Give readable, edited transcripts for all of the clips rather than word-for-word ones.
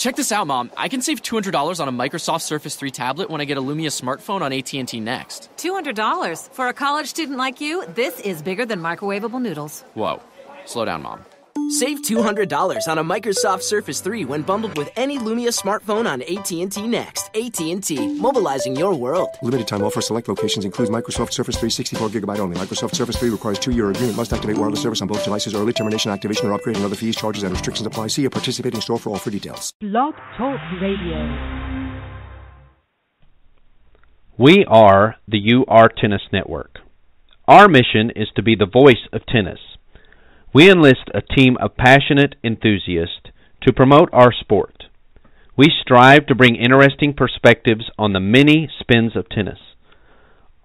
Check this out, Mom. I can save $200 on a Microsoft Surface 3 tablet when I get a Lumia smartphone on AT&T Next. $200? For a college student like you, this is bigger than microwavable noodles. Whoa. Slow down, Mom. Save $200 on a Microsoft Surface 3 when bundled with any Lumia smartphone on AT&T Next. AT&T, mobilizing your world. Limited time offer. Select locations includes Microsoft Surface 3 64GB only. Microsoft Surface 3 requires 2-year agreement. Must activate wireless service on both devices. Early termination, activation, or upgrade and other fees, charges, and restrictions apply. See a participating store for all free details. Blog Talk Radio. We are the UR Tennis Network. Our mission is to be the voice of tennis. We enlist a team of passionate enthusiasts to promote our sport. We strive to bring interesting perspectives on the many spins of tennis.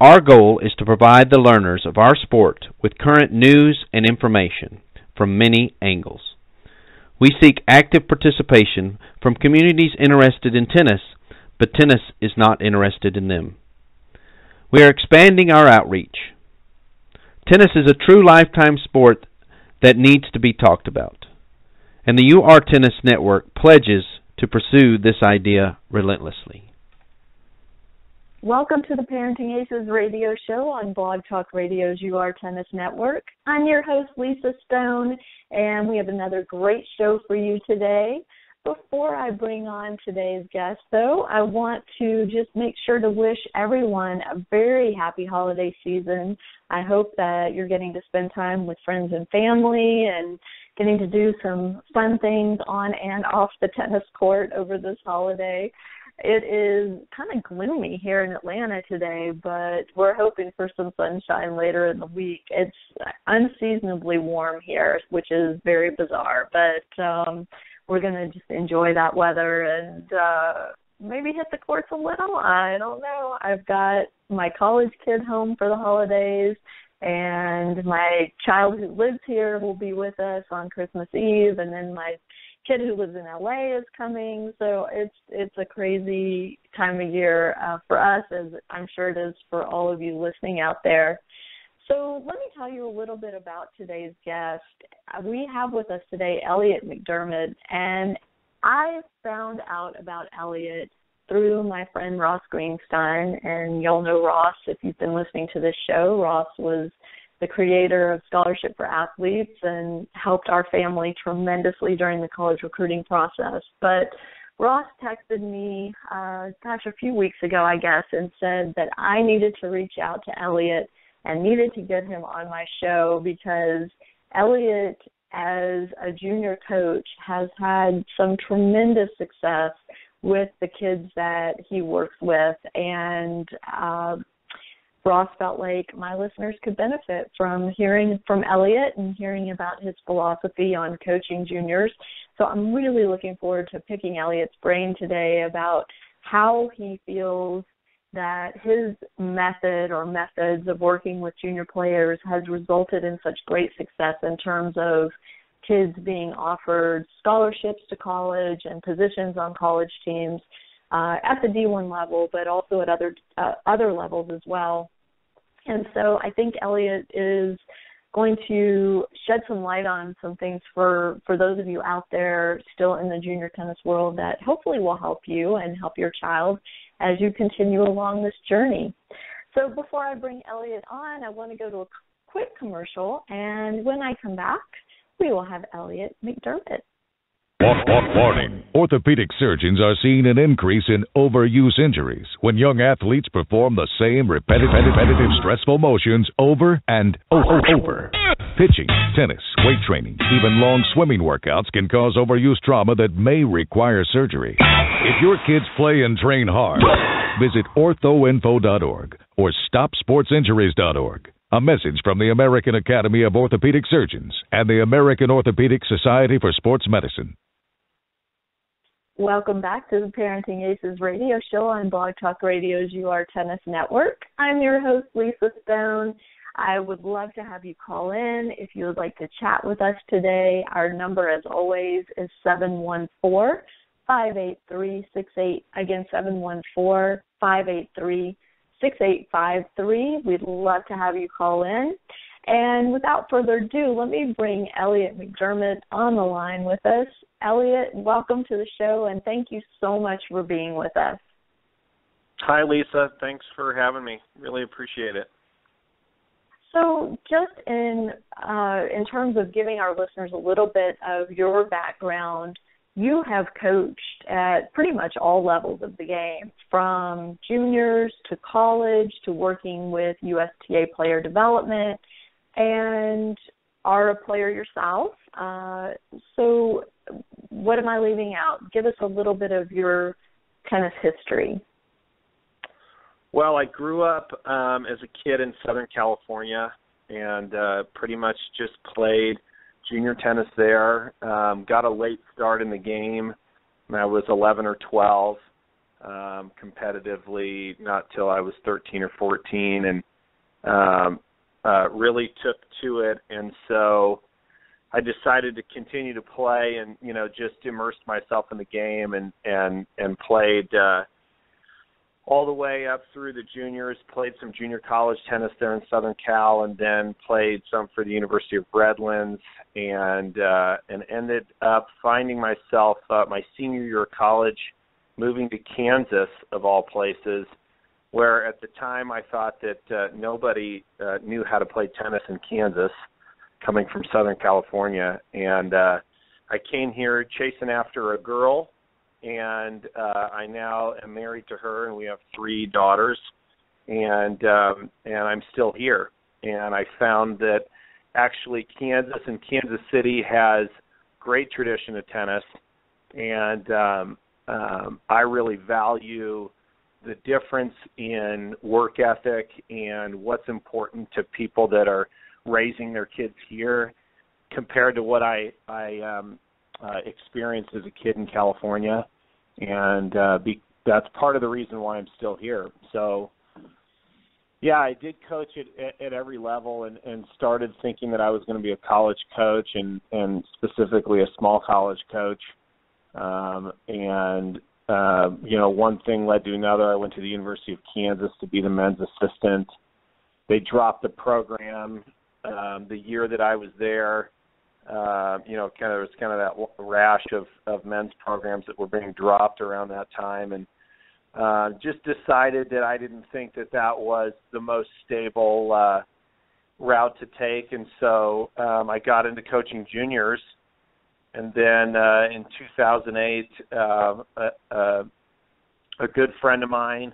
Our goal is to provide the learners of our sport with current news and information from many angles. We seek active participation from communities interested in tennis, but tennis is not interested in them. We are expanding our outreach. Tennis is a true lifetime sport that needs to be talked about, and the UR Tennis Network pledges to pursue this idea relentlessly. Welcome to the Parenting Aces radio show on Blog Talk Radio's UR Tennis Network. I'm your host, Lisa Stone, and we have another great show for you today. Before I bring on today's guest, though, I want to just make sure to wish everyone a very happy holiday season. I hope that you're getting to spend time with friends and family and getting to do some fun things on and off the tennis court over this holiday. It is kind of gloomy here in Atlanta today, but we're hoping for some sunshine later in the week. It's unseasonably warm here, which is very bizarre, but we're going to just enjoy that weather and maybe hit the courts a little. I don't know. I've got my college kid home for the holidays, and my child who lives here will be with us on Christmas Eve, and then my kid who lives in LA is coming. So it's a crazy time of year for us, as I'm sure it is for all of you listening out there. So let me tell you a little bit about today's guest. We have with us today Elliott McDermed, and I found out about Elliott through my friend Ross Greenstein, and you'll know Ross if you've been listening to this show. Ross was the creator of Scholarship for Athletes and helped our family tremendously during the college recruiting process. But Ross texted me, a few weeks ago, I guess, and said that I needed to reach out to Elliott and needed to get him on my show because Elliott, as a junior coach, has had some tremendous success with the kids that he works with, and Ross felt like my listeners could benefit from hearing from Elliott and hearing about his philosophy on coaching juniors. So I'm really looking forward to picking Elliott's brain today about how he feels that his method or methods of working with junior players has resulted in such great success in terms of kids being offered scholarships to college and positions on college teams at the D1 level, but also at other levels as well. And so I think Elliott is going to shed some light on some things for those of you out there still in the junior tennis world that hopefully will help you and help your child as you continue along this journey. So before I bring Elliott on, I want to go to a quick commercial, and when I come back, we will have Elliott McDermed. Warning. Orthopedic surgeons are seeing an increase in overuse injuries when young athletes perform the same repetitive, stressful motions over and over. Pitching, tennis, weight training, even long swimming workouts can cause overuse trauma that may require surgery. If your kids play and train hard, visit orthoinfo.org or stopsportsinjuries.org. A message from the American Academy of Orthopedic Surgeons and the American Orthopedic Society for Sports Medicine. Welcome back to the Parenting Aces radio show on Blog Talk Radio's UR Tennis Network. I'm your host, Lisa Stone. I would love to have you call in if you would like to chat with us today. Our number, as always, is 714-583-68. Again, 714-583-6853. We'd love to have you call in. And without further ado, let me bring Elliott McDermed on the line with us. Elliott, welcome to the show, and thank you so much for being with us. Hi, Lisa. Thanks for having me. Really appreciate it. So just in terms of giving our listeners a little bit of your background, you have coached at pretty much all levels of the game, from juniors to college to working with USTA player development, and are a player yourself. So what am I leaving out? Give us a little bit of your tennis history. Well, I grew up as a kid in Southern California and pretty much just played junior tennis there. Got a late start in the game when I was 11 or 12, competitively, not till I was 13 or 14, and really took to it. And so I decided to continue to play and, just immersed myself in the game and played all the way up through the juniors, played some junior college tennis there in Southern Cal, and then played some for the University of Redlands, and ended up finding myself my senior year of college moving to Kansas, of all places, where at the time I thought that nobody knew how to play tennis in Kansas, coming from Southern California. And I came here chasing after a girl, and I now am married to her, and we have 3 daughters, and I'm still here. And I found that actually Kansas and Kansas City has great tradition of tennis, and I really value the difference in work ethic and what's important to people that are raising their kids here compared to what I experienced as a kid in California, and that's part of the reason why I'm still here. So, yeah, I did coach at every level and started thinking that I was going to be a college coach and specifically a small college coach. One thing led to another. I went to the University of Kansas to be the men's assistant. They dropped the program the year that I was there. There was kind of that rash of men's programs that were being dropped around that time, and just decided that I didn't think that was the most stable route to take, and so I got into coaching juniors, and then in 2008, a good friend of mine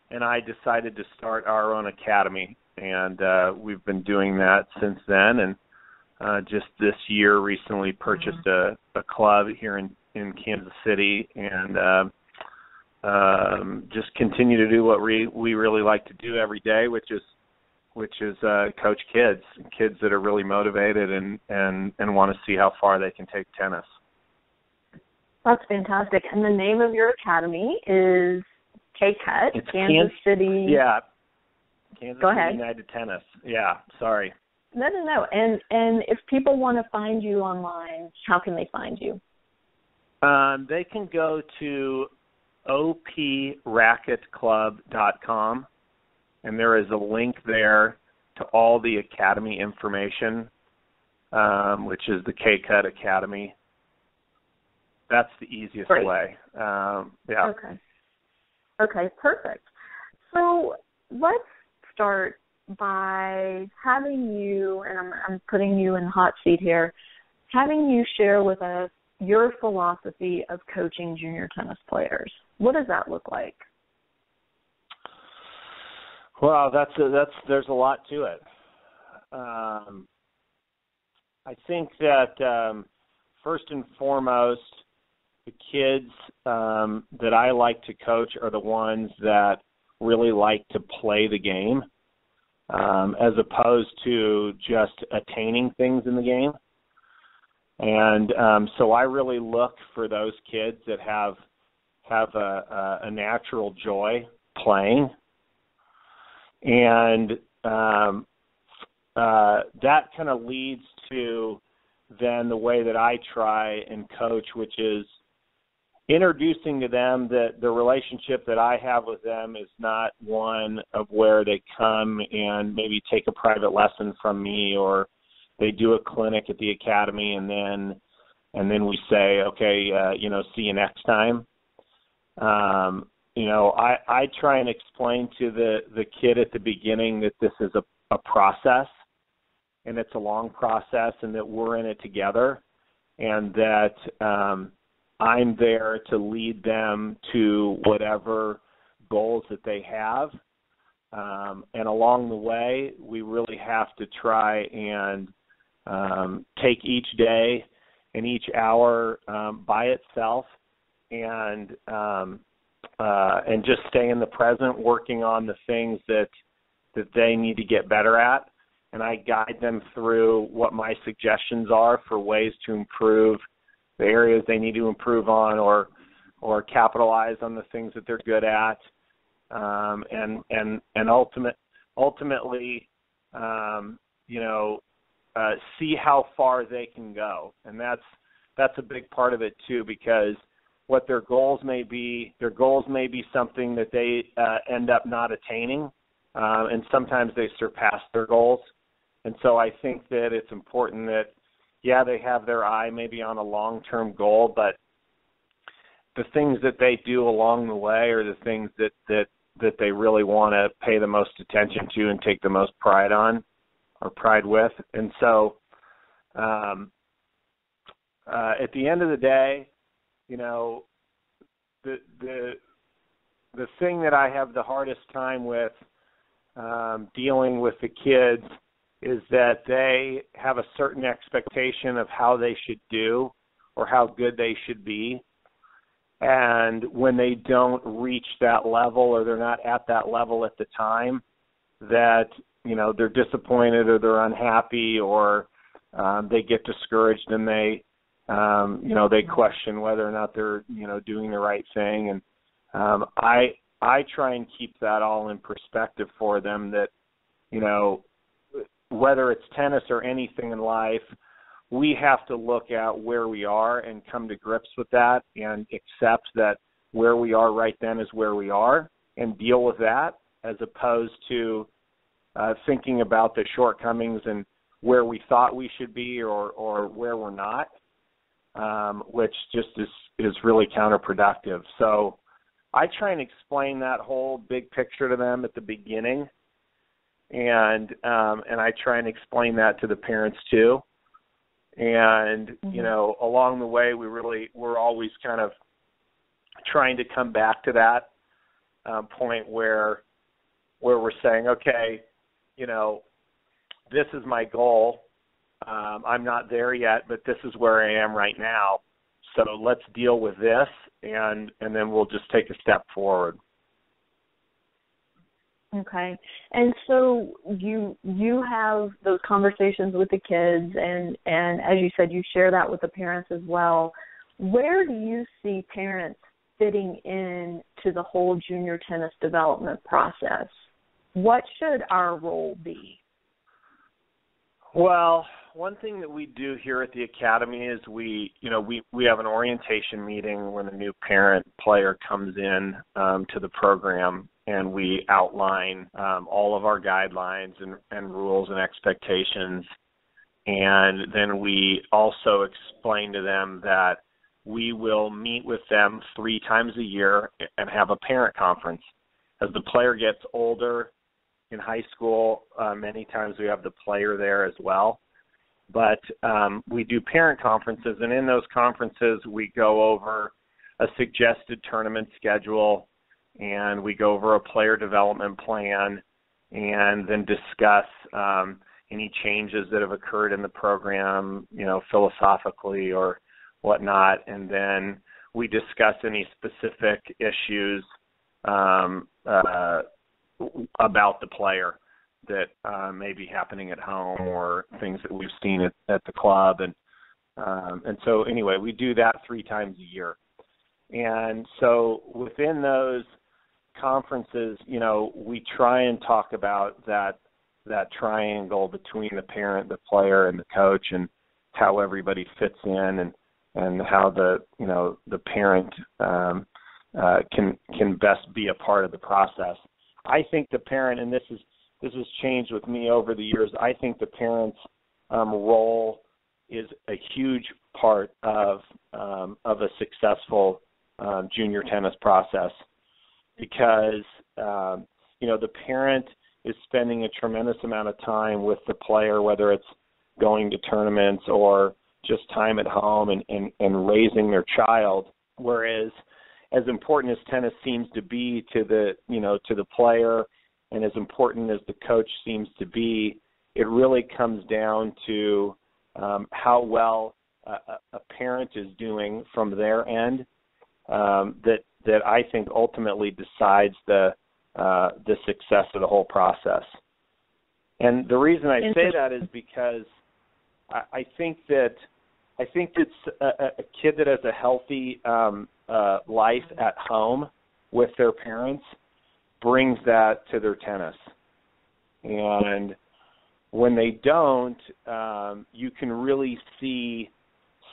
and I decided to start our own academy, and we've been doing that since then, and just this year recently purchased a club here in Kansas City, and just continue to do what we really like to do every day, which is coach kids that are really motivated and want to see how far they can take tennis. That's fantastic. And the name of your academy is K-Cut, Kansas City. Yeah, Kansas Go City ahead. United Tennis. Yeah, sorry. No. And if people want to find you online, how can they find you? They can go to opracketclub.com, and there is a link there to all the academy information, which is the K-Cut Academy. That's the easiest way. Yeah. Okay, perfect. So let's start by having you, and I'm putting you in the hot seat here, having you share with us your philosophy of coaching junior tennis players. What does that look like? Well, there's a lot to it. I think that first and foremost, the kids that I like to coach are the ones that really like to play the game, as opposed to just attaining things in the game. And so I really look for those kids that have a natural joy playing. And that kind of leads to then the way that I try and coach, which is introducing to them that the relationship that I have with them is not one of where they come and maybe take a private lesson from me, or they do a clinic at the academy and and then we say, okay, see you next time. I try and explain to the kid at the beginning that this is a process, and it's a long process, and that we're in it together, and that I'm there to lead them to whatever goals that they have. And along the way, we really have to try and take each day and each hour by itself and just stay in the present, working on the things that they need to get better at. And I guide them through what my suggestions are for ways to improve the areas they need to improve on, or capitalize on the things that they're good at, and ultimately, see how far they can go. And that's a big part of it too, because what their goals may be something that they end up not attaining, and sometimes they surpass their goals. And so I think that it's important that, they have their eye maybe on a long-term goal, but the things that they do along the way are the things that they really want to pay the most attention to and take the most pride on, or pride with. And so at the end of the day, the thing that I have the hardest time with dealing with the kids is that they have a certain expectation of how they should do or how good they should be. And when they don't reach that level, or they're not at that level at the time, that, they're disappointed, or they're unhappy, or they get discouraged, and they question whether or not they're, doing the right thing. And I try and keep that all in perspective for them, that, whether it's tennis or anything in life, we have to look at where we are and come to grips with that, and accept that where we are right then is where we are, and deal with that, as opposed to thinking about the shortcomings and where we thought we should be, or where we're not, which just is really counterproductive. So I try and explain that whole big picture to them at the beginning, and I try and explain that to the parents too. And, along the way, we're always kind of trying to come back to that point where we're saying, okay, this is my goal. I'm not there yet, but this is where I am right now. So let's deal with this, and then we'll just take a step forward. Okay. And so you have those conversations with the kids, and as you said, you share that with the parents as well. Where do you see parents fitting in to the whole junior tennis development process? What should our role be? Well, one thing that we do here at the Academy is we have an orientation meeting when a new player comes in to the program, and we outline all of our guidelines and rules and expectations. And then we also explain to them that we will meet with them 3 times a year and have a parent conference. As the player gets older in high school, many times we have the player there as well. But we do parent conferences, and in those conferences we go over a suggested tournament schedule, and we go over a player development plan, and then discuss any changes that have occurred in the program, philosophically or whatnot. And then we discuss any specific issues about the player that may be happening at home, or things that we've seen at the club. And so anyway, we do that 3 times a year. And so within those conferences, we try and talk about that triangle between the parent, the player, and the coach, and how everybody fits in, and how the parent can best be a part of the process. I think the parent, and this has changed with me over the years, I think the parent's role is a huge part of a successful junior tennis process, because the parent is spending a tremendous amount of time with the player, whether it's going to tournaments or just time at home and raising their child. Whereas, as important as tennis seems to be to the player, and as important as the coach seems to be, it really comes down to how well a parent is doing from their end. That I think ultimately decides the success of the whole process. And the reason I say that is because I think it's a kid that has a healthy life at home with their parents brings that to their tennis. And when they don't, you can really see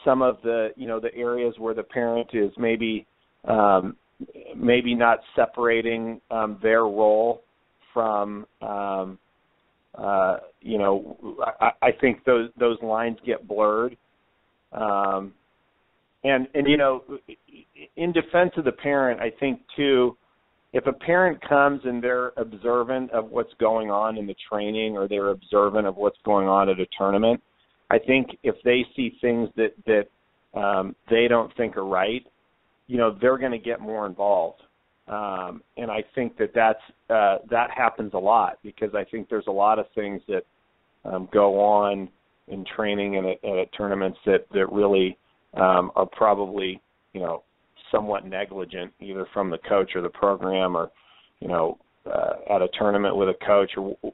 some of the areas where the parent is maybe not separating their role from I think those lines get blurred. And in defense of the parent, I think too, if a parent comes and they're observant of what's going on in the training, or they're observant of what's going on at a tournament, I think if they see things that they don't think are right, they're going to get more involved. And I think that happens a lot, because I think there's a lot of things that go on in training and at tournaments that really are probably, somewhat negligent, either from the coach or the program, or, at a tournament with a coach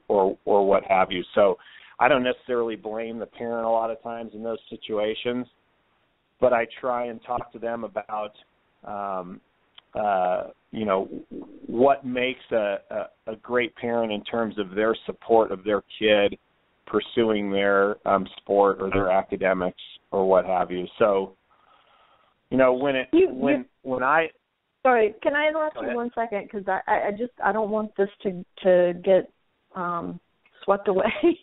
or what have you. So I don't necessarily blame the parent a lot of times in those situations, but I try and talk to them about, what makes a great parent in terms of their support of their kid pursuing their sport or their academics or what have you. So, Sorry, can I interrupt you 1 second? Because I don't want this to get swept away.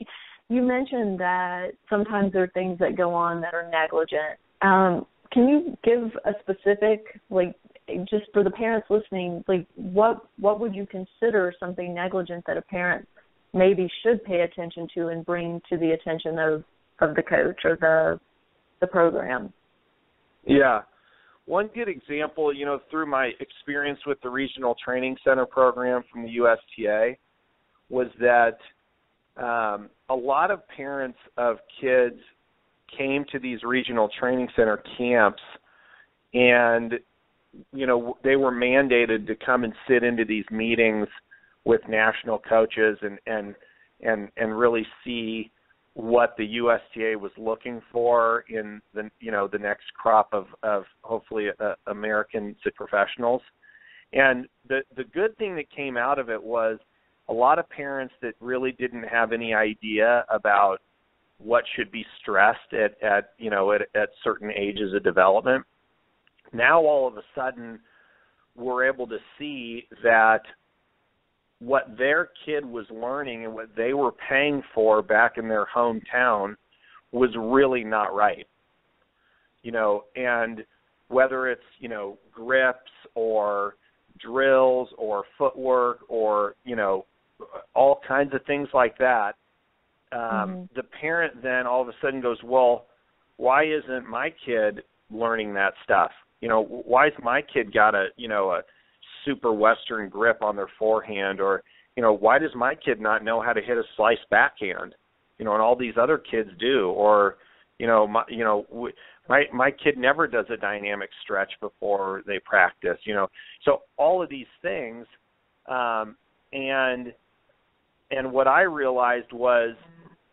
You mentioned that sometimes there are things that go on that are negligent. Can you give a specific, just for the parents listening, what would you consider something negligent that a parent maybe should pay attention to and bring to the attention of the coach or the program? Yeah. One good example, through my experience with the Regional Training Center program from the USTA, was that a lot of parents of kids came to these Regional Training Center camps, and, they were mandated to come and sit into these meetings with national coaches and really see what the USTA was looking for in the next crop of hopefully American professionals. And the good thing that came out of it was a lot of parents that really didn't have any idea about what should be stressed at certain ages of development. Now all of a sudden we're able to see that what their kid was learning and what they were paying for back in their hometown was really not right. And whether it's, grips or drills or footwork or, all kinds of things like that, the parent then all of a sudden goes, well, why isn't my kid learning that stuff? Why's my kid got a super Western grip on their forehand, or why does my kid not know how to hit a slice backhand, and all these other kids do, or my kid never does a dynamic stretch before they practice, so all of these things, and what I realized was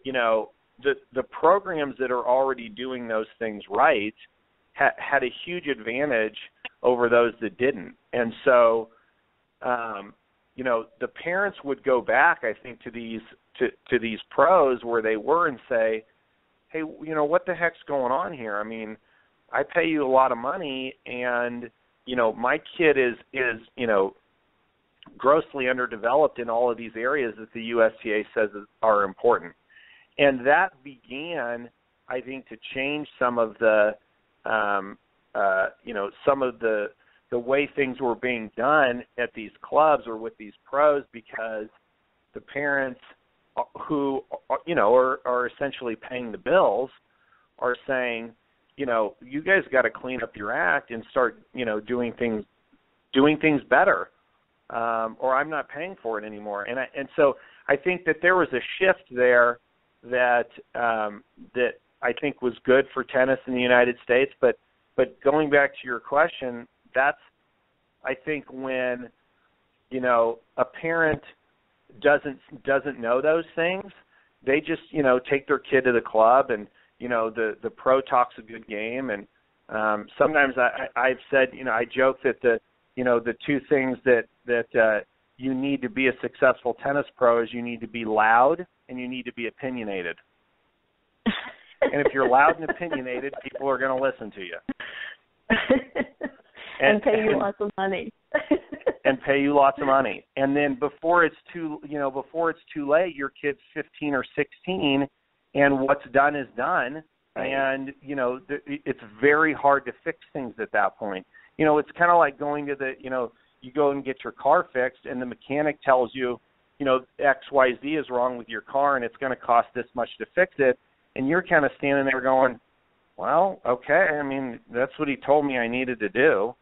the programs that are already doing those things right had a huge advantage over those that didn't. And so, the parents would go back, I think, to these pros where they were and say, hey, what the heck's going on here? I mean, I pay you a lot of money, and, my kid is grossly underdeveloped in all of these areas that the USTA says are important. And that began I think, to change some of the, some of the way things were being done at these clubs or with these pros, because the parents who, are essentially paying the bills are saying, you guys got to clean up your act and start, doing things better, or I'm not paying for it anymore. And so I think that there was a shift there that I think was good for tennis in the United States. But going back to your question, that's, I think, when, a parent doesn't know those things, they just, take their kid to the club, and, the pro talks a good game. And sometimes I've said, I joke that the two things that you need to be a successful tennis pro is you need to be loud and you need to be opinionated. And if you're loud and opinionated, people are going to listen to you. And pay you lots of money. And pay you lots of money. And then before it's too late, your kid's 15 or 16, and what's done is done. Right. And, it's very hard to fix things at that point. It's kind of like going to you go and get your car fixed, and the mechanic tells you, X, Y, Z is wrong with your car, and it's going to cost this much to fix it. And you're kind of standing there going, well, okay, I mean, that's what he told me I needed to do.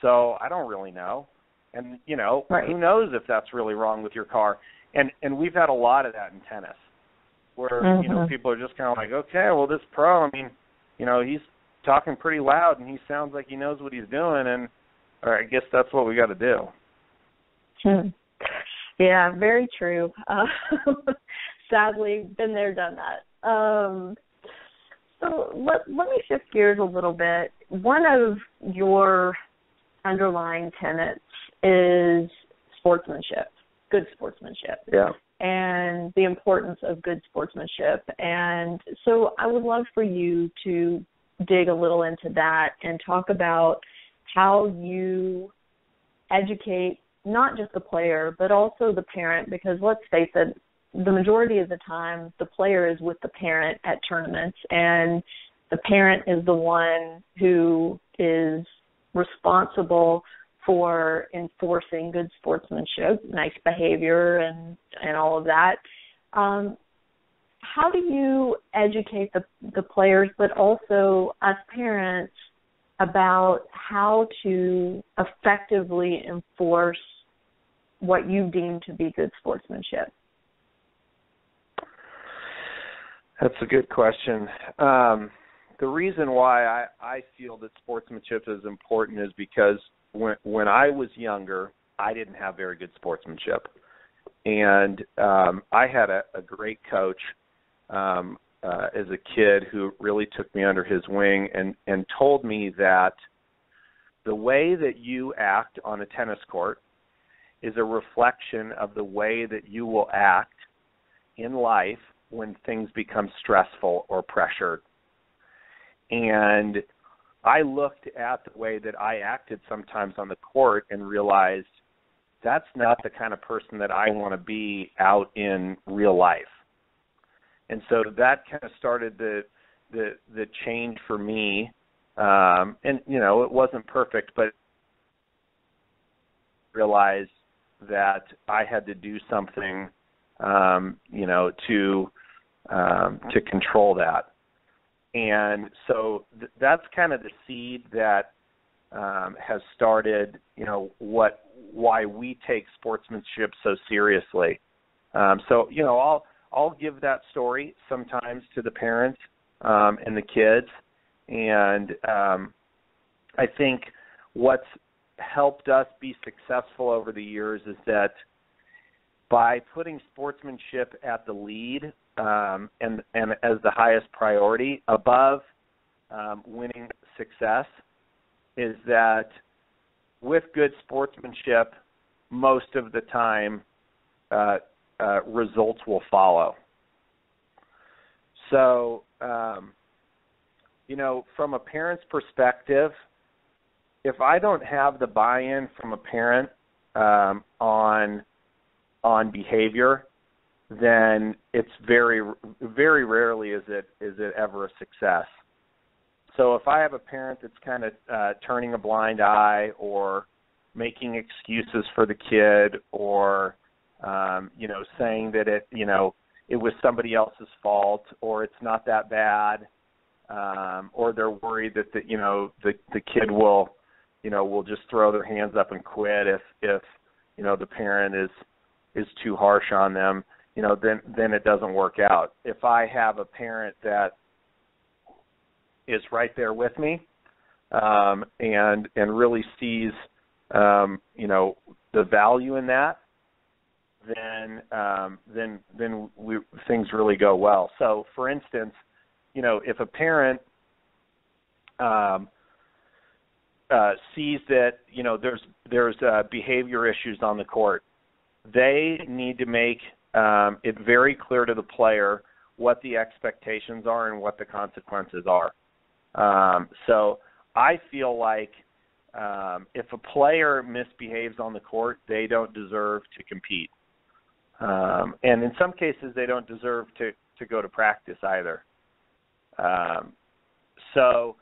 So I don't really know. And, right. Who knows if that's really wrong with your car. And we've had a lot of that in tennis where, people are just kind of like, okay, well, this pro, I mean, he's talking pretty loud and he sounds like he knows what he's doing, and I guess that's what we got to do. Yeah, very true. Sadly, been there, done that. So let me shift gears a little bit. One of your underlying tenets is sportsmanship, good sportsmanship. Yeah. And the importance of good sportsmanship. And so I would love for you to dig a little into that and talk about how you educate not just the player, but also the parent, because let's face it, the majority of the time the player is with the parent at tournaments, and the parent is the one who is responsible for enforcing good sportsmanship, nice behavior, and all of that. How do you educate the players, but also us parents, about how to effectively enforce what you deem to be good sportsmanship? That's a good question. The reason why I feel that sportsmanship is important is because when I was younger, I didn't have very good sportsmanship. And I had a great coach as a kid who really took me under his wing and told me that the way that you act on a tennis court is a reflection of the way that you will act in life when things become stressful or pressured. And I looked at the way that I acted sometimes on the court and realized that's not the kind of person that I want to be out in real life. And so that kind of started the change for me. And, it wasn't perfect, but I realized that I had to do something, to control that. And so that's kind of the seed that has started, why we take sportsmanship so seriously. I'll give that story sometimes to the parents and the kids. And I think what's helped us be successful over the years is that by putting sportsmanship at the lead and as the highest priority above winning success, is that with good sportsmanship, most of the time results will follow. So, from a parent's perspective, if I don't have the buy-in from a parent on behavior, then it's very, very rarely is it ever a success. So if I have a parent that's kind of turning a blind eye or making excuses for the kid or, saying that it was somebody else's fault or it's not that bad, or they're worried that the kid will just throw their hands up and quit if the parent is too harsh on them, then it doesn't work out. If I have a parent that is right there with me, and really sees, the value in that, then things really go well. So, for instance, if a parent sees that there's behavior issues on the court, they need to make it very clear to the player what the expectations are and what the consequences are. So I feel like if a player misbehaves on the court, they don't deserve to compete. And in some cases, they don't deserve to go to practice either. So,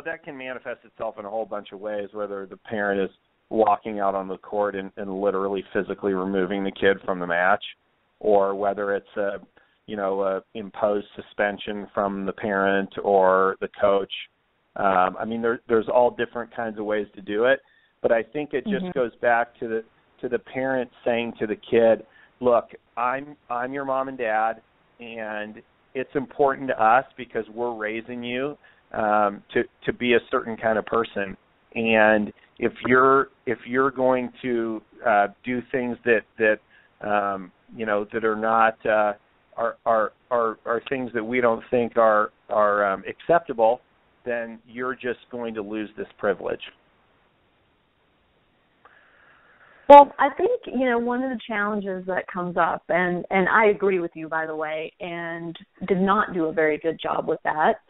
that can manifest itself in a whole bunch of ways, whether the parent is walking out on the court and literally physically removing the kid from the match, or whether it's a imposed suspension from the parent or the coach. There's all different kinds of ways to do it, but I think it just goes back to the parent saying to the kid, look, I'm your mom and dad, and it's important to us because we're raising you to be a certain kind of person. And if you're going to do things that are not are things that we don't think are acceptable, then you're just going to lose this privilege. Well, I think, one of the challenges that comes up, and I agree with you, by the way, and did not do a very good job with that.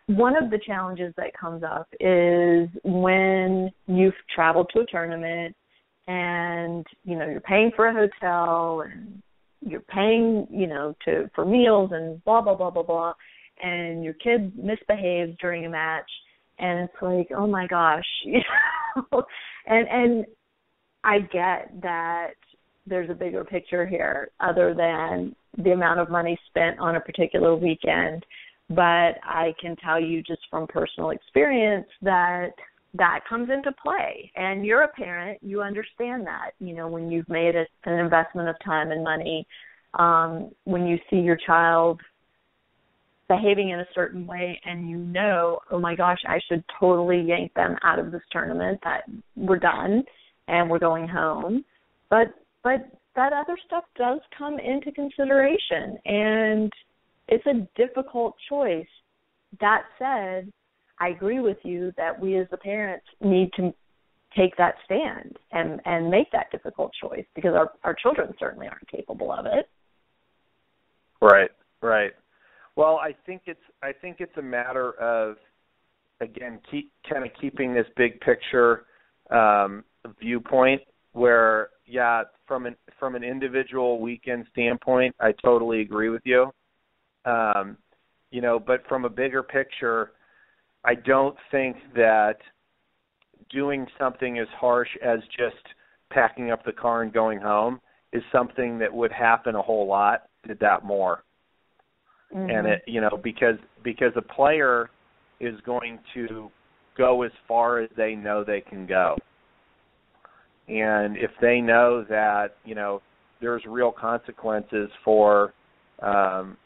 One of the challenges that comes up is when you've traveled to a tournament and, you're paying for a hotel and you're paying, for meals and blah, blah, blah, blah, blah, and your kid misbehaves during a match, and it's like, oh my gosh, and I get that there's a bigger picture here other than the amount of money spent on a particular weekend, but I can tell you just from personal experience that comes into play. And you're a parent, you understand that, when you've made an investment of time and money, when you see your child behaving in a certain way and oh my gosh, I should totally yank them out of this tournament, that we're done and we're going home. But that other stuff does come into consideration, and it's a difficult choice. That said, I agree with you that we as the parents need to take that stand and make that difficult choice, because our children certainly aren't capable of it. Right. Well, I think it's a matter of, again, keeping this big picture viewpoint where, yeah, from an individual weekend standpoint, I totally agree with you. But from a bigger picture, I don't think that doing something as harsh as just packing up the car and going home is something that would happen a whole lot, did that more. And because a player is going to go as far as they know they can go. And if they know that, there's real consequences for not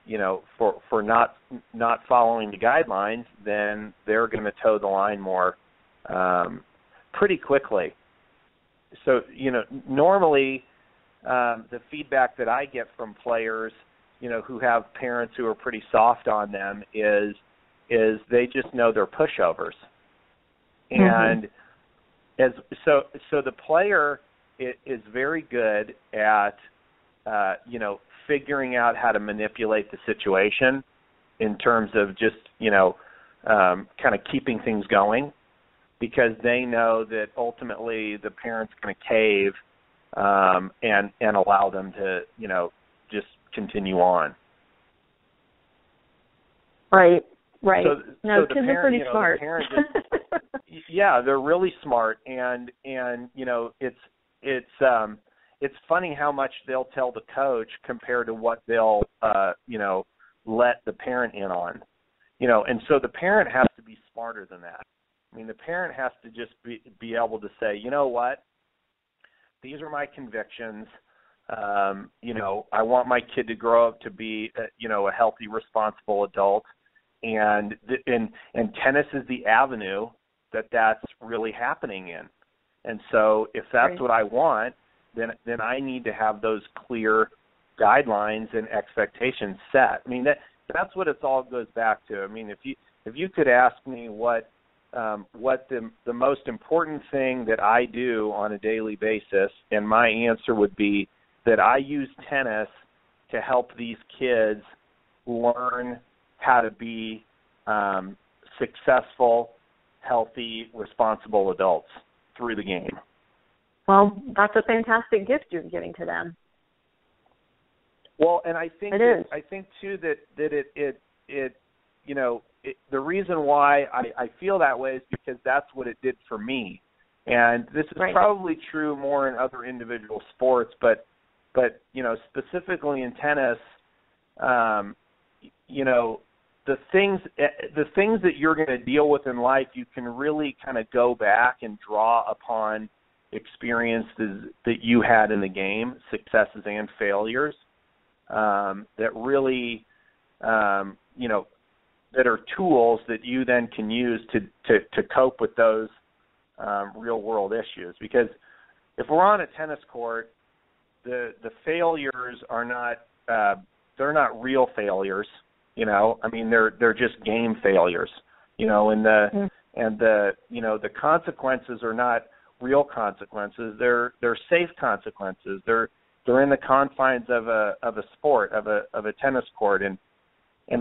following the guidelines, then they're going to toe the line more pretty quickly. So, normally the feedback that I get from players, who have parents who are pretty soft on them is they just know they're pushovers. And so the player is very good at, figuring out how to manipulate the situation in terms of just, kind of keeping things going, because they know that ultimately the parent's going to cave and allow them just continue on. Right. So No, the kids parent, are pretty smart. The parent just, yeah, they're really smart, and it's funny how much they'll tell the coach compared to what they'll let the parent in on. And so the parent has to be smarter than that. I mean, the parent has to just be able to say, you know what, these are my convictions. I want my kid to grow up to be, a healthy, responsible adult, and tennis is the avenue that's really happening in. And so if that's what I want, then I need to have those clear guidelines and expectations set. I mean, that's what it all goes back to. I mean, if you could ask me what the most important thing that I do on a daily basis, and my answer would be that I use tennis to help these kids learn how to be successful, healthy, responsible adults through the game. Well, that's a fantastic gift you're giving to them. Well, and I think too that it the reason why I feel that way is because that's what it did for me. And this is probably true more in other individual sports, but specifically in tennis, the things that you're going to deal with in life, you can really kind of go back and draw upon experiences that you had in the game, successes and failures, that really, that are tools that you then can use to cope with those real world issues. Because if we're on a tennis court, the failures are not they're not real failures. I mean, they're just game failures. And the consequences are not real consequences. They're safe consequences. They're in the confines of a sport, of a tennis court, and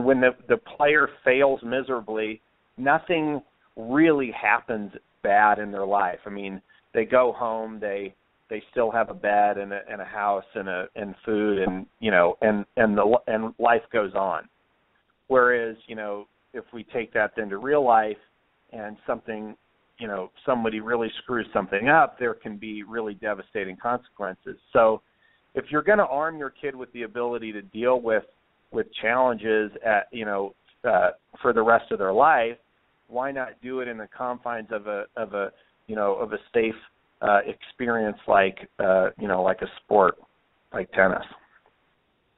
when the player fails miserably, nothing really happens bad in their life. I mean, they go home, they still have a bed and a house and food and life goes on. Whereas, if we take that then to real life and something, somebody really screws something up, there can be really devastating consequences. So if you're going to arm your kid with the ability to deal with challenges for the rest of their life, why not do it in the confines of a safe experience like a sport like tennis?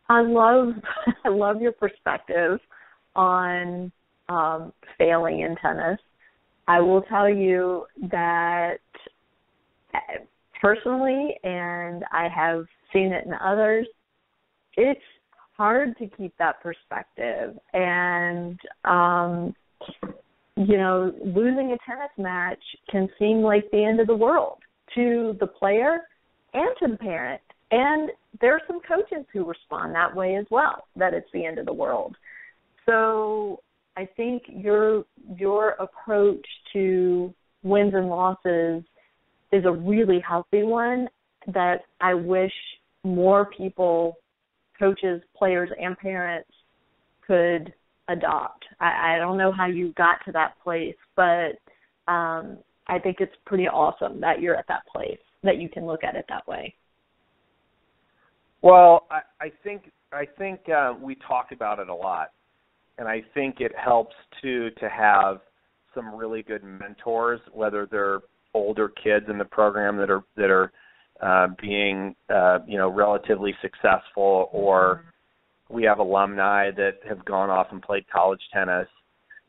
I love your perspective on failing in tennis. I will tell you that personally, and I have seen it in others, it's hard to keep that perspective. And, losing a tennis match can seem like the end of the world to the player and to the parent. And there are some coaches who respond that way as well, that it's the end of the world. So I think your approach to wins and losses is a really healthy one that I wish more people, coaches, players, and parents could adopt. I don't know how you got to that place, but I think it's pretty awesome that you're at that place, that you can look at it that way. Well, I think we talk about it a lot, and I think it helps to have some really good mentors, whether they're older kids in the program that are being relatively successful, or we have alumni that have gone off and played college tennis,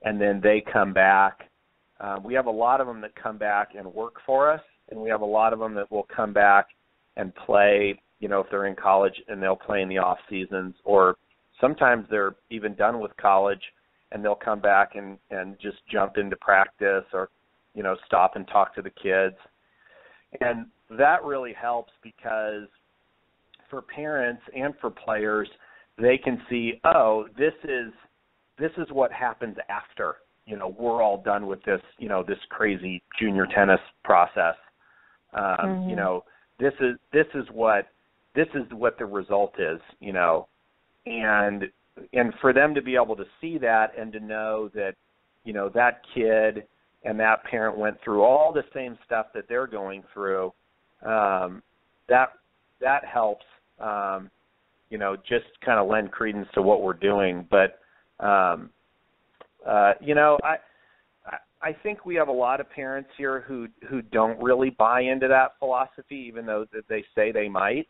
and then they come back. We have a lot of them that come back and work for us, and we have a lot of them that will come back and play, if they're in college, and they'll play in the off seasons, or sometimes they're even done with college and they'll come back and just jump into practice, or, stop and talk to the kids. And that really helps, because for parents and for players, they can see, this is what happens after, we're all done with this, this crazy junior tennis process. This is what this is what the result is, and for them to be able to see that and to know that, that kid and that parent went through all the same stuff that they're going through, that helps, just kind of lend credence to what we're doing. But, I think we have a lot of parents here who don't really buy into that philosophy, even though they say they might.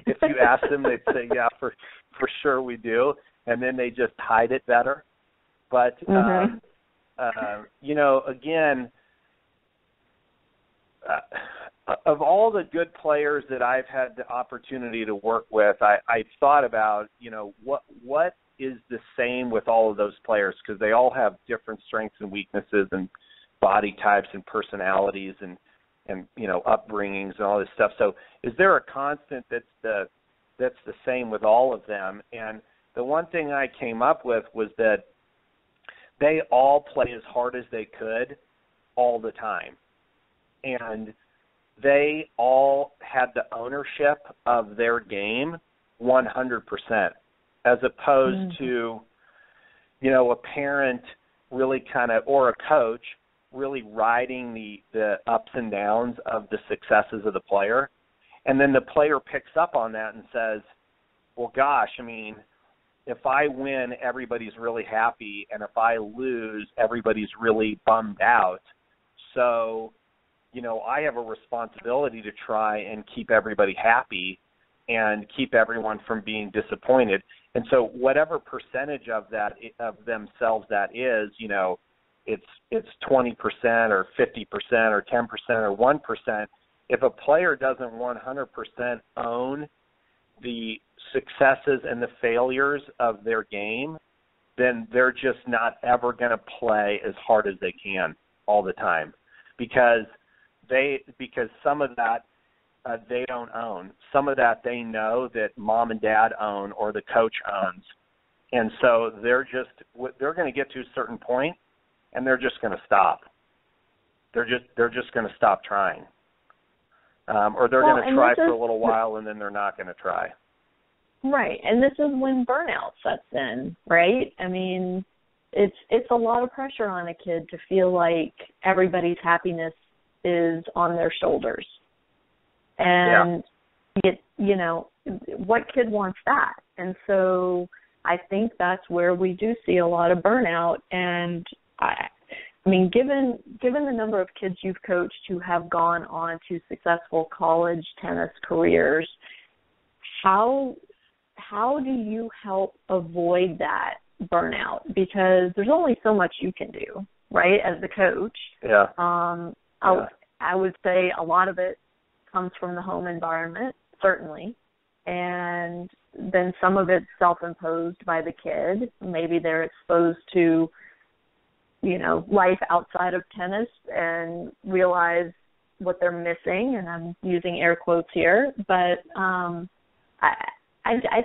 If you ask them, they'd say, yeah, for sure we do. And then they just hide it better. But, again, of all the good players that I've had the opportunity to work with, I thought about, what is the same with all of those players, because they all have different strengths and weaknesses and body types and personalities and upbringings and all this stuff. So is there a constant that's the same with all of them? And the one thing I came up with was that they all play as hard as they could all the time. And they all had the ownership of their game 100%. As opposed to, a parent really or a coach really riding the ups and downs of the successes of the player. And then the player picks up on that and says, well, gosh, if I win, everybody's really happy. And if I lose, everybody's really bummed out. So, I have a responsibility to try and keep everybody happy and keep everyone from being disappointed. And so whatever percentage of that, of themselves that is, it's 20% or 50% or 10% or 1%. If a player doesn't 100% own the successes and the failures of their game, then they're just not ever going to play as hard as they can all the time, because some of that they don't own. Some of that they know that mom and dad own or the coach owns. And so they're going to get to a certain point and they're just going to stop. They're just going to stop trying. Or they're going to try for a little while and then they're not going to try. Right. And this is when burnout sets in, right? It's a lot of pressure on a kid to feel like everybody's happiness is on their shoulders. And, what kid wants that? And so I think that's where we do see a lot of burnout. And, given the number of kids you've coached who have gone on to successful college tennis careers, how do you help avoid that burnout? Because there's only so much you can do, right, as the coach. Yeah. I would say a lot of it comes from the home environment, certainly, and then some of it's self-imposed by the kid. Maybe they're exposed to, life outside of tennis and realize what they're missing, and I'm using air quotes here, but I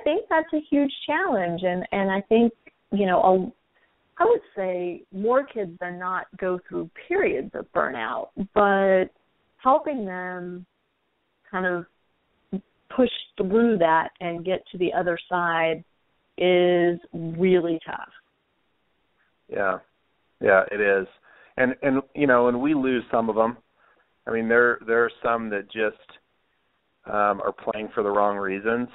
think that's a huge challenge, and I think, I would say more kids than not go through periods of burnout, but helping them kind of push through that and get to the other side is really tough. Yeah, it is. And and we lose some of them. There are some that just are playing for the wrong reasons,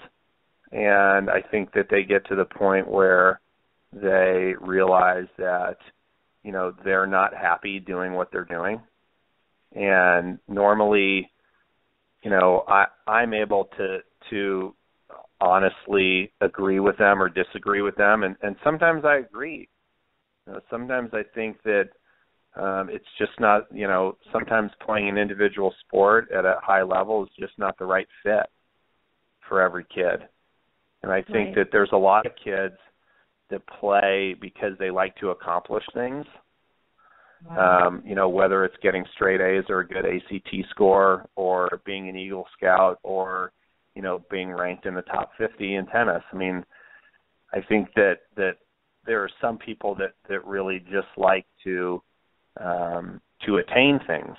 and I think that they get to the point where they realize that, they're not happy doing what they're doing. And normally, I'm able to honestly agree with them or disagree with them. And sometimes I agree. Sometimes I think that it's just not, sometimes playing an individual sport at a high level is just not the right fit for every kid. And I think that there's a lot of kids that play because they like to accomplish things. Whether it's getting straight A's or a good ACT score or being an Eagle Scout or, being ranked in the top 50 in tennis. I think that there are some people that really just like to attain things.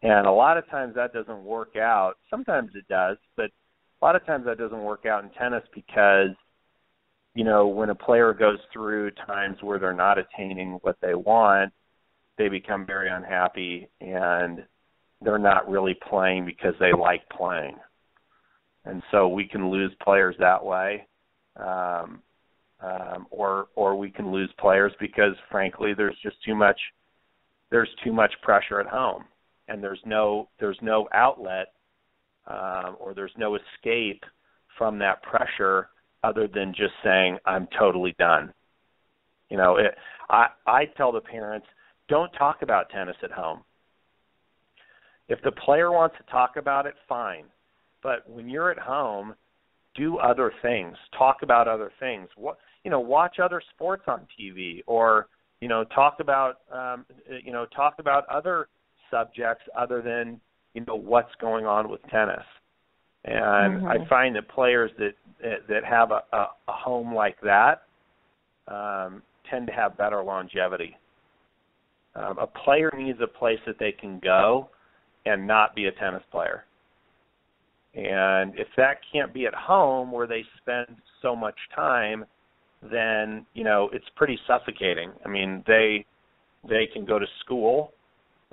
And a lot of times that doesn't work out. Sometimes it does, but lot of times that doesn't work out in tennis because, when a player goes through times where they're not attaining what they want, they become very unhappy and they're not really playing because they like playing. And so we can lose players that way, or we can lose players because, frankly, there's too much pressure at home, and there's no outlet or there's no escape from that pressure other than just saying, I'm totally done. I tell the parents, don't talk about tennis at home. If the player wants to talk about it, fine. But when you're at home, do other things. Talk about other things. Watch other sports on TV, or talk about other subjects other than what's going on with tennis. And I find that players that have a home like that tend to have better longevity. A player needs a place that they can go and not be a tennis player. And if that can't be at home where they spend so much time, then, it's pretty suffocating. I mean, they can go to school,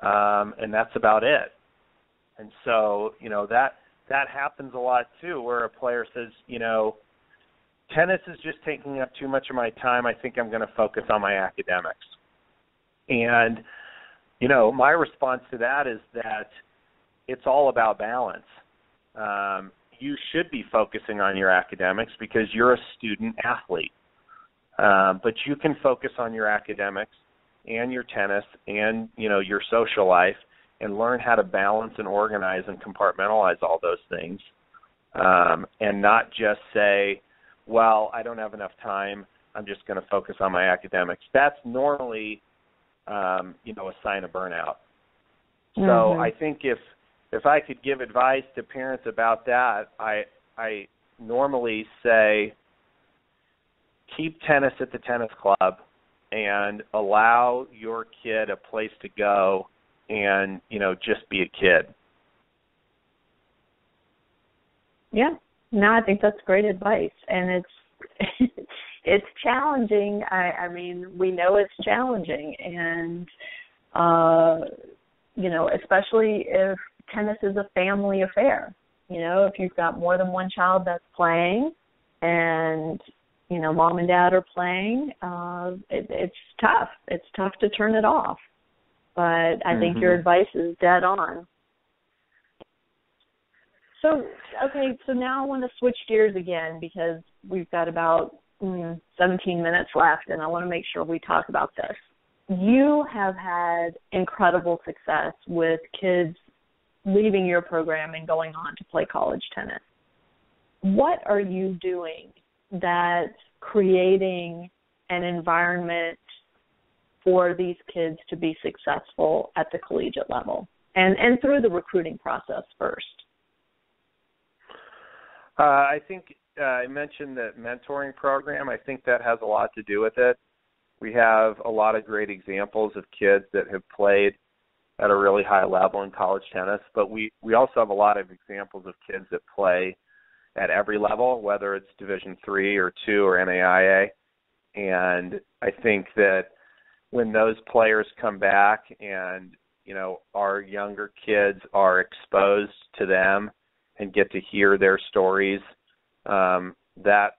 and that's about it. And so, that happens a lot too, where a player says, tennis is just taking up too much of my time. I think I'm going to focus on my academics. And, my response to that is that it's all about balance. You should be focusing on your academics because you're a student athlete. But you can focus on your academics and your tennis and, your social life and learn how to balance and organize and compartmentalize all those things, and not just say, well, I don't have enough time, I'm just going to focus on my academics. That's normally, a sign of burnout. So I think if I could give advice to parents about that, I normally say keep tennis at the tennis club and allow your kid a place to go and, just be a kid. Yeah. No, I think that's great advice. And it's challenging. I mean, we know it's challenging. And, especially if tennis is a family affair. If you've got more than one child that's playing and, mom and dad are playing, it's tough. It's tough to turn it off. But I think your advice is dead on. So now I want to switch gears again because we've got about 17 minutes left, and I want to make sure we talk about this. You have had incredible success with kids leaving your program and going on to play college tennis. What are you doing that's creating an environment for these kids to be successful at the collegiate level and through the recruiting process first? I think I mentioned the mentoring program. I think that has a lot to do with it. We have a lot of great examples of kids that have played at a really high level in college tennis, but we also have a lot of examples of kids that play at every level, whether it's Division III or II or NAIA. And I think that when those players come back and, our younger kids are exposed to them and get to hear their stories, that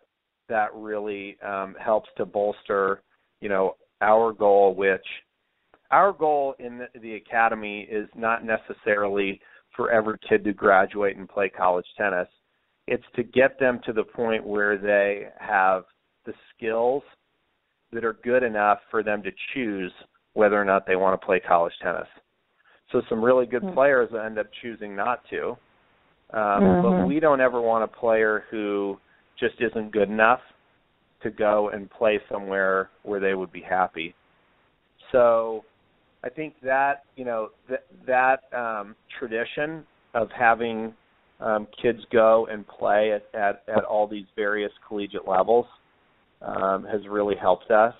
really helps to bolster, our goal, which our goal in the academy is not necessarily for every kid to graduate and play college tennis. It's to get them to the point where they have the skills that are good enough for them to choose whether or not they want to play college tennis. So some really good players end up choosing not to. But we don't ever want a player who just isn't good enough to go and play somewhere where they would be happy. So I think that, that tradition of having kids go and play at all these various collegiate levels has really helped us.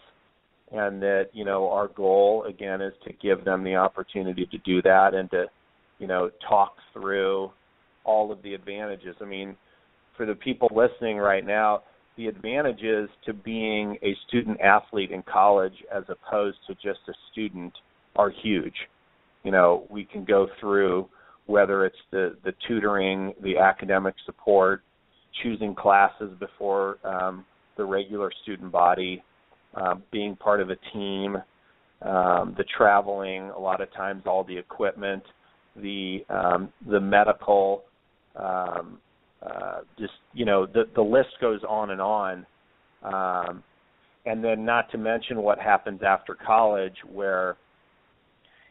And that, our goal, again, is to give them the opportunity to do that and to, talk through all of the advantages. I mean, for the people listening right now, the advantages to being a student athlete in college as opposed to just a student are huge. You know, we can go through whether it's the tutoring, the academic support, choosing classes before the regular student body, being part of a team, the traveling, a lot of times all the equipment, the medical, just, you know, the list goes on. And then not to mention what happens after college, where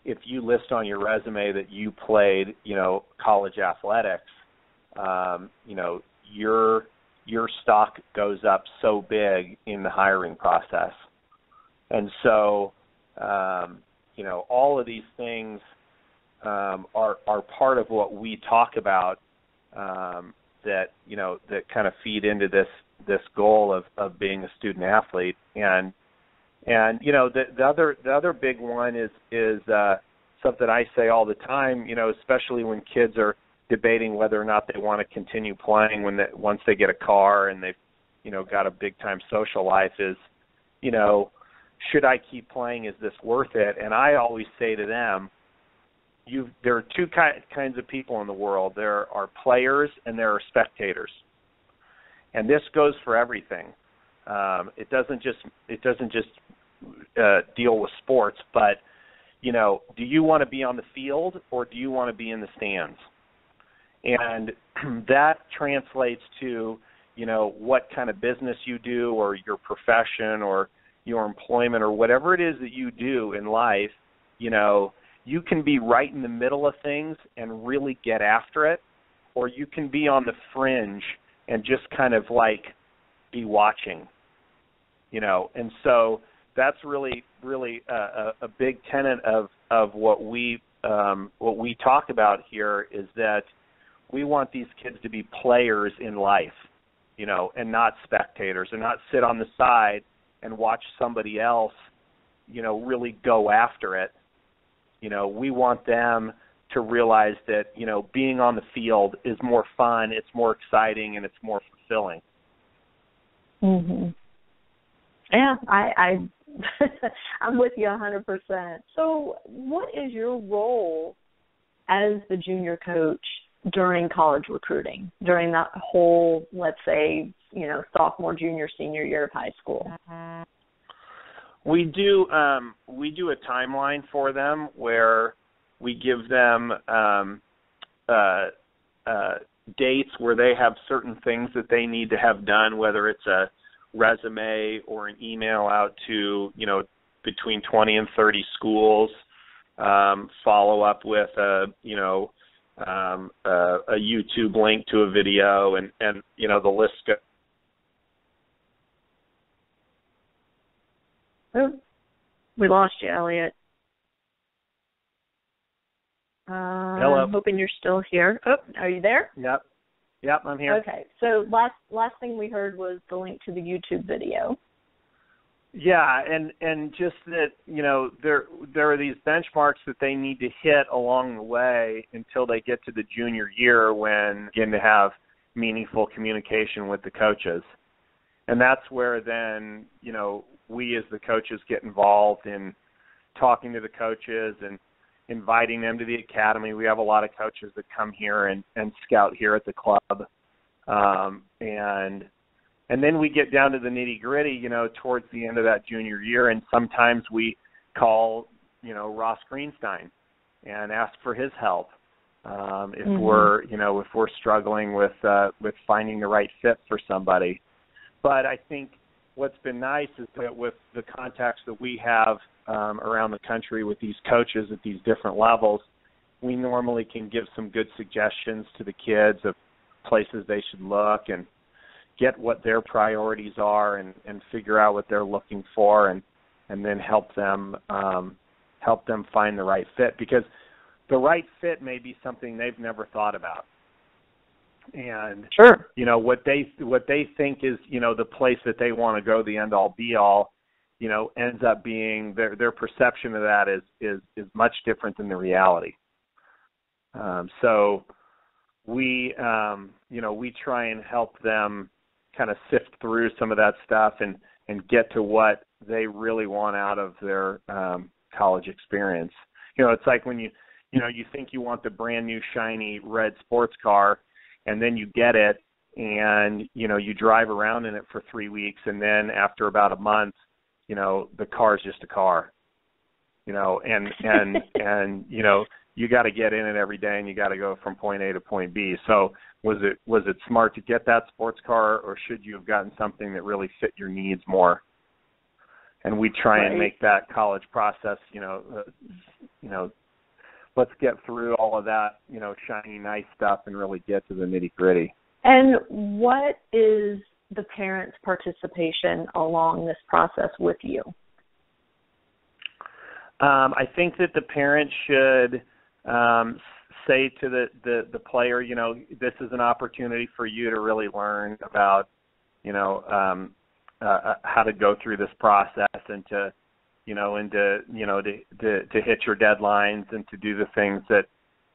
if you list on your resume that you played, you know, college athletics, you know, your stock goes up so big in the hiring process. And so, you know, all of these things are part of what we talk about, that, you know, that kind of feed into this goal of being a student athlete. And you know, the other big one is something I say all the time, you know, especially when kids are debating whether or not they want to continue playing once they get a car and they've, you know, got a big time social life, is, you know, should I keep playing? Is this worth it? And I always say to them, there are two kinds of people in the world. There are players and there are spectators, and this goes for everything. It doesn't just deal with sports, but, you know, do you want to be on the field or do you want to be in the stands? And that translates to, you know, what kind of business you do, or your profession, or your employment, or whatever it is that you do in life. You know, you can be right in the middle of things and really get after it, or you can be on the fringe and just kind of like be watching, you know. And so that's really a big tenet of what we talk about here, is that we want these kids to be players in life, you know, and not spectators, and not sit on the side and watch somebody else, you know, really go after it. You know, we want them to realize that, you know, being on the field is more fun, it's more exciting, and it's more fulfilling. Mhm. Yeah, I I'm with you 100%. So, what is your role as the junior coach during college recruiting, during that whole, let's say, you know, sophomore, junior, senior year of high school? We do a timeline for them where we give them dates where they have certain things that they need to have done, whether it's a resume or an email out to, you know, between 20 and 30 schools, follow up with a YouTube link to a video, and you know, the list goes. Oh, we lost you, Elliott. Hello. I'm hoping you're still here. Oh, are you there? Yep, I'm here. Okay, so last thing we heard was the link to the YouTube video. Yeah, and just that, you know, there are these benchmarks that they need to hit along the way until they get to the junior year, when they begin to have meaningful communication with the coaches. And that's where then, you know, we as the coaches get involved in talking to the coaches and inviting them to the academy. We have a lot of coaches that come here and scout here at the club. And then we get down to the nitty-gritty, you know, towards the end of that junior year, and sometimes we call, you know, Ross Greenstein and ask for his help if we're struggling with finding the right fit for somebody. But I think what's been nice is that with the contacts that we have around the country with these coaches at these different levels, we normally can give some good suggestions to the kids of places they should look, and get what their priorities are, and figure out what they're looking for, and then help them find the right fit, because the right fit may be something they've never thought about. And sure, you know, what they think is, you know, the place that they want to go, the end all be all, you know, ends up being their perception of that is much different than the reality. So we we try and help them kind of sift through some of that stuff and get to what they really want out of their college experience. It's like when you think you want the brand new shiny red sports car, and then you get it, and you drive around in it for 3 weeks, and then after about a month, the car is just a car. And you got to get in it every day, and you got to go from point A to point B. So was it smart to get that sports car, or should you have gotten something that really fit your needs more? And we try and make that college process, let's get through all of that, shiny, nice stuff and really get to the nitty-gritty. And what is the parents' participation along this process with you? I think that the parents should say to the player, this is an opportunity for you to really learn about, how to go through this process and to hit your deadlines and to do the things that,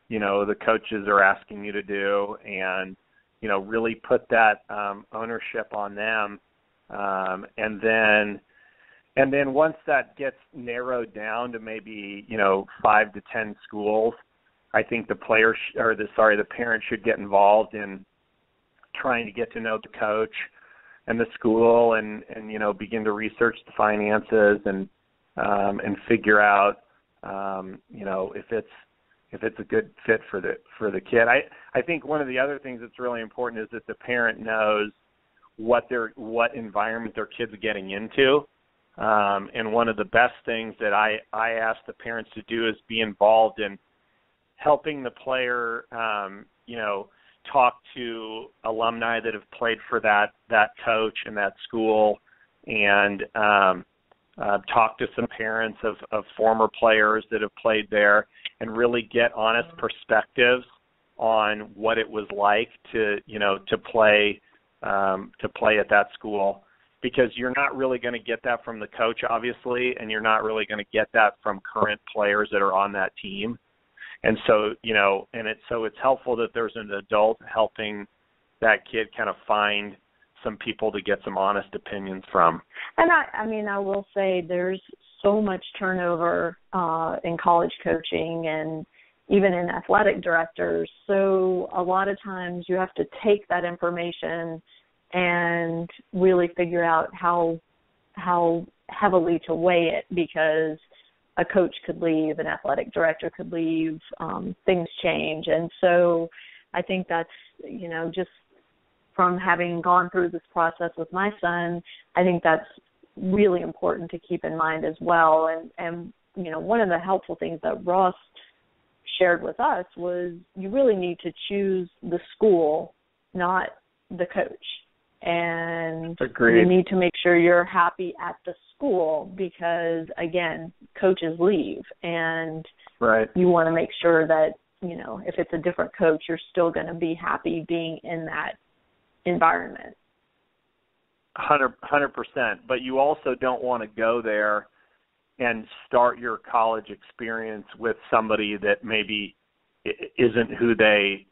the coaches are asking you to do, and, really put that ownership on them. And then once that gets narrowed down to maybe, 5 to 10 schools, I think the parent should get involved in trying to get to know the coach and the school and begin to research the finances and figure out, if it's a good fit for the kid. I think one of the other things that's really important is that the parent knows what environment their kid's getting into. And one of the best things that I ask the parents to do is be involved in helping the player, talk to alumni that have played for that coach and that school, and talk to some parents of former players that have played there, and really get honest perspectives on what it was like to play at that school. Because you're not really going to get that from the coach, obviously, and you're not really going to get that from current players that are on that team. And so, it's helpful that there's an adult helping that kid kind of find some people to get some honest opinions from. And I will say there's so much turnover in college coaching and even in athletic directors. So a lot of times you have to take that information and really figure out how heavily to weigh it, because a coach could leave, an athletic director could leave, things change. And so I think that's, just from having gone through this process with my son, I think that's really important to keep in mind as well. And one of the helpful things that Ross shared with us was you really need to choose the school, not the coach. And Agreed. You need to make sure you're happy at the school, because, again, coaches leave, and you want to make sure that, if it's a different coach, you're still going to be happy being in that environment. 100%. But you also don't want to go there and start your college experience with somebody that maybe isn't who they,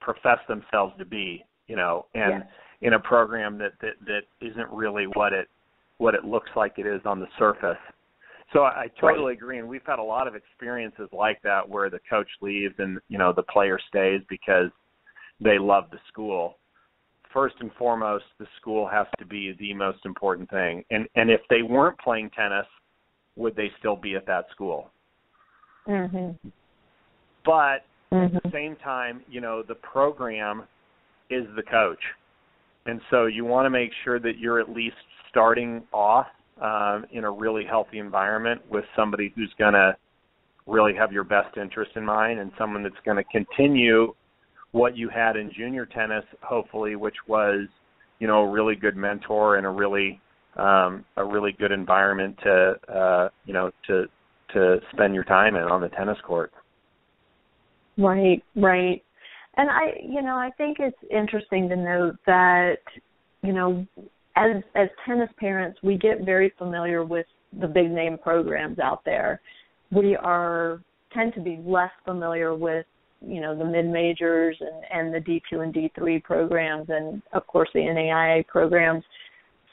profess themselves to be, and in a program that isn't really what it looks like it is on the surface. So I totally agree, and we've had a lot of experiences like that where the coach leaves and, the player stays because they love the school. First and foremost, the school has to be the most important thing. And if they weren't playing tennis, would they still be at that school? Mm-hmm. But at the same time, the program is the coach. And so you want to make sure that you're at least starting off in a really healthy environment with somebody who's going to really have your best interest in mind, and someone that's going to continue what you had in junior tennis, hopefully, which was, a really good mentor and a really good environment to spend your time in on the tennis court. Right. And I think it's interesting to note that, as tennis parents, we get very familiar with the big name programs out there. We tend to be less familiar with the mid-majors and the D2 and D3 programs, and of course the NAIA programs.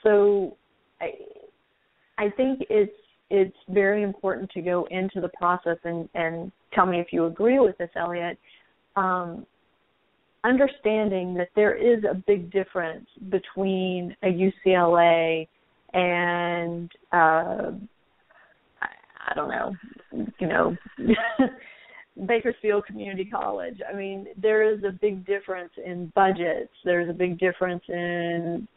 So I think it's very important to go into the process and tell me if you agree with this, Elliott, understanding that there is a big difference between a UCLA and I don't know, Bakersfield Community College. I mean, there is a big difference in budgets. There's a big difference in,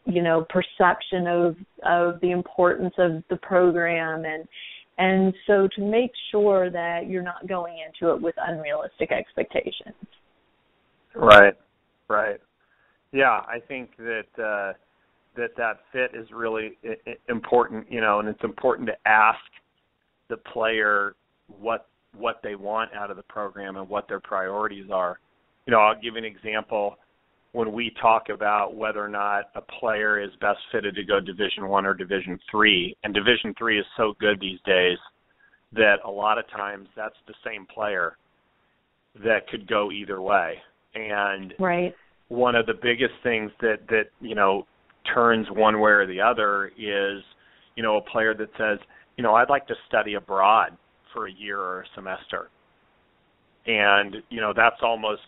perception of the importance of the program. And so to make sure that you're not going into it with unrealistic expectations. Right. Yeah, I think that that fit is really important, and it's important to ask the player what they want out of the program and what their priorities are. I'll give you an example. When we talk about whether or not a player is best fitted to go Division I or Division III, and Division III is so good these days that a lot of times that's the same player that could go either way. And right. One of the biggest things that turns one way or the other is, a player that says, I'd like to study abroad for a year or a semester. And, that's almost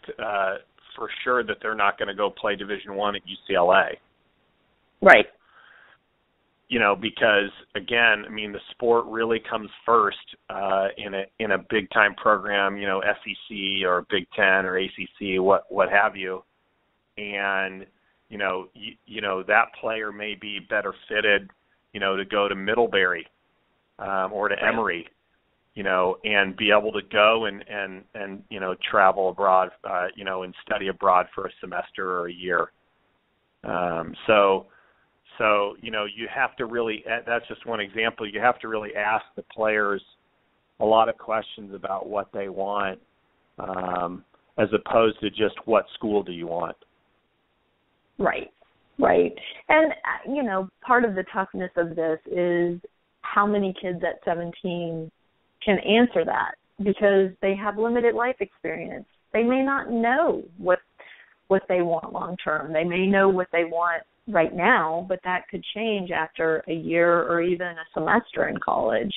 for sure that they're not going to go play Division I at UCLA. Right. Because, again, the sport really comes first in a big-time program, SEC or Big Ten or ACC, what have you. And, that player may be better fitted, to go to Middlebury or to Emory, and be able to go and travel abroad, and study abroad for a semester or a year. So, you have to really, that's just one example, you have to really ask the players a lot of questions about what they want, as opposed to just what school do you want. Right. And, part of the toughness of this is how many kids at 17 can answer that, because they have limited life experience. They may not know what they want long term. They may know what they want right now, but that could change after a year or even a semester in college.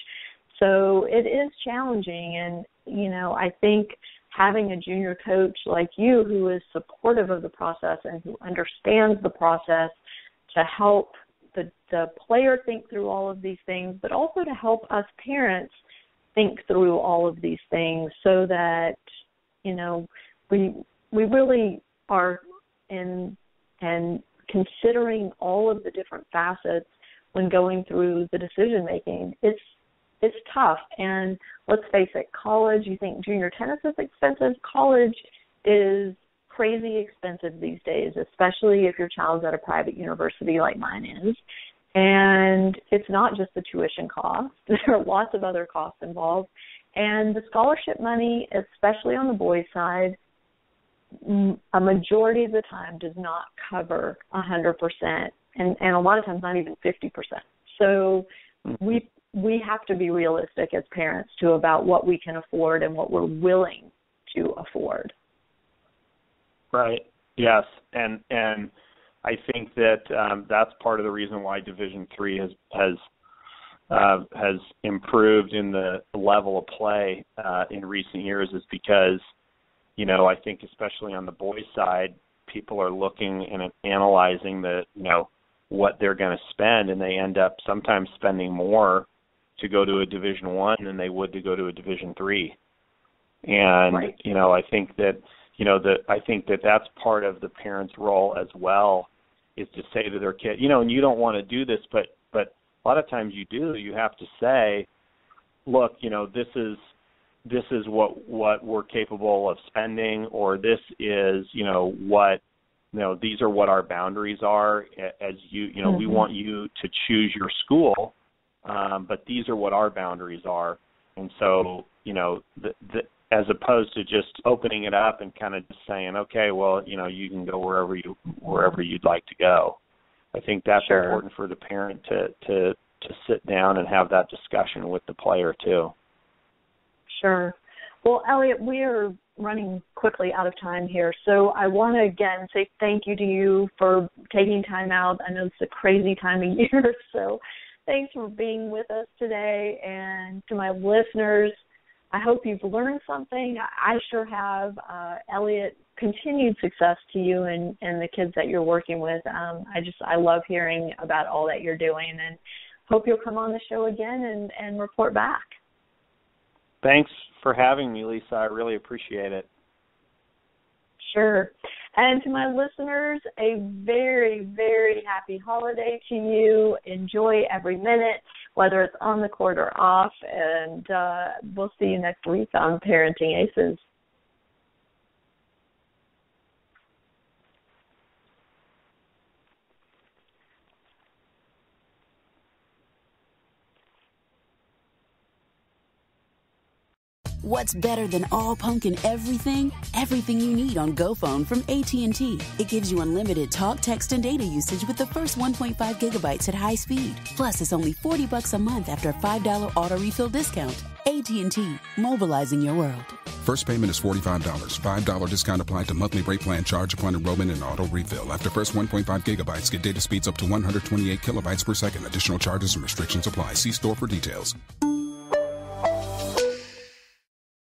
So it is challenging, and, I think having a junior coach like you who is supportive of the process and who understands the process to help the player think through all of these things, but also to help us parents think through all of these things so that, we really are in and considering all of the different facets when going through the decision making. It's tough, and let's face it, college, you think junior tennis is expensive, college is crazy expensive these days, especially if your child's at a private university like mine is. And it's not just the tuition cost. There are lots of other costs involved. And the scholarship money, especially on the boys' side, a majority of the time does not cover 100%, and a lot of times not even 50%. So we have to be realistic as parents, too, about what we can afford and what we're willing to afford. Right. Yes. And I think that that's part of the reason why Division III has improved in the level of play in recent years, is because, I think especially on the boys' side, people are looking and analyzing what they're going to spend, and they end up sometimes spending more to go to a Division I than they would to go to a Division III. And right. I think that that's part of the parent's role as well, is to say to their kid, and you don't want to do this, but a lot of times you do. You have to say, look, this is what we're capable of spending, or this is what these are what our boundaries are. As mm-hmm. we want you to choose your school, but these are what our boundaries are. And so as opposed to just opening it up and kind of just saying, okay, well, you can go wherever you'd like to go. I think that's sure. important for the parent to sit down and have that discussion with the player too. Sure. Well, Elliott, we are running quickly out of time here. So I want to, again, say thank you to you for taking time out. I know it's a crazy time of year, so thanks for being with us today. And to my listeners, I hope you've learned something. I sure have. Elliott, continued success to you and the kids that you're working with. I love hearing about all that you're doing, and hope you'll come on the show again and report back. Thanks for having me, Lisa. I really appreciate it. Sure. And to my listeners, a very, very happy holiday to you. Enjoy every minute, whether it's on the court or off, and we'll see you next week on Parenting Aces. What's better than all pumpkin everything? Everything you need on GoPhone from AT&T. It gives you unlimited talk, text, and data usage with the first 1.5 gigabytes at high speed. Plus, it's only $40 a month after a $5 auto refill discount. AT&T, mobilizing your world. First payment is $45. $5 discount applied to monthly rate plan charge upon enrollment and auto refill. After first 1.5 gigabytes, get data speeds up to 128 kilobytes per second. Additional charges and restrictions apply. See store for details.